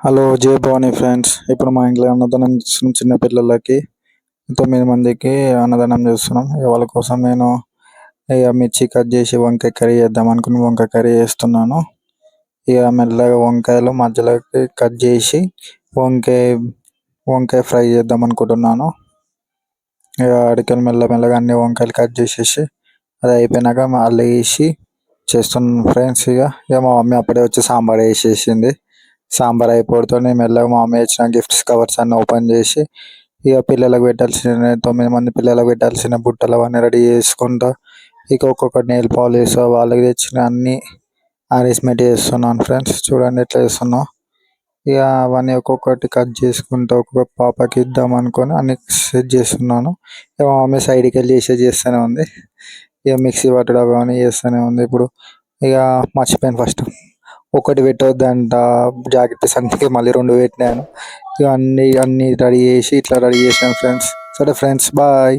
Hello జై Bhavani friends. ఇప్పుడు మా ఇంట్లో అన్నదానం చేస్తున్నాం. చిన్న పిల్లలకి 9 మందికి అన్నదానం చేస్తున్నాం. వాళ్ళ కోసం నేను మిర్చి కట్ చేసి వంకాయ కర్రీ చేద్దాం అనుకుని వంకాయ కర్రీ చేస్తున్నాను. మెల్లగా వంకాయలు మధ్యలోకి కట్ చేసి వంకాయ వంకాయ ఫ్రై చేద్దాం అనుకుంటున్నాను. అడికలు మెల్లగా అన్ని వంకాయలు కట్ చేసేసి అది అయిపోయినాక మళ్ళీ వేసి చేస్తున్నాను ఫ్రెండ్స్. మా మమ్మీ అప్పుడే వచ్చి సాంబార్ వేసేసింది. సాంబార్ అయిపోతూనే మెల్లగా మా మమ్మీ ఇచ్చిన గిఫ్ట్స్ కవర్స్ అన్నీ ఓపెన్ చేసి పిల్లలకు పెట్టాల్సిన 9 మంది పిల్లలకు పెట్టాల్సిన బుట్టలు అవన్నీ రెడీ చేసుకుంటా ఒక్కొక్క నెయిల్ పాలిష్ వాళ్ళకి తెచ్చిన అన్నీ అరేంజ్మెంట్ చేస్తున్నాను ఫ్రెండ్స్. చూడండి ఎట్లా చేస్తున్నా. అవన్నీ ఒక్కొక్కటి కట్ చేసుకుంటా ఒక్కొక్క పాపకి ఇద్దాం అనుకొని అన్ని సెట్ చేస్తున్నాను. మా మమ్మీ సైడ్కి వెళ్ళి చేస్తూనే ఉంది. మిక్సీ పట్టడం అవన్నీ చేస్తూనే ఉంది. ఇప్పుడు మర్చిపోయాను ఫస్ట్ ఒకటి పెట్టొద్దంట జాకెట్ పీస్, అందుకే మళ్ళీ 2 పెట్టినాను. అన్నీ రెడీ చేసి ఇట్లా రెడీ చేసాను ఫ్రెండ్స్. సరే ఫ్రెండ్స్, బాయ్.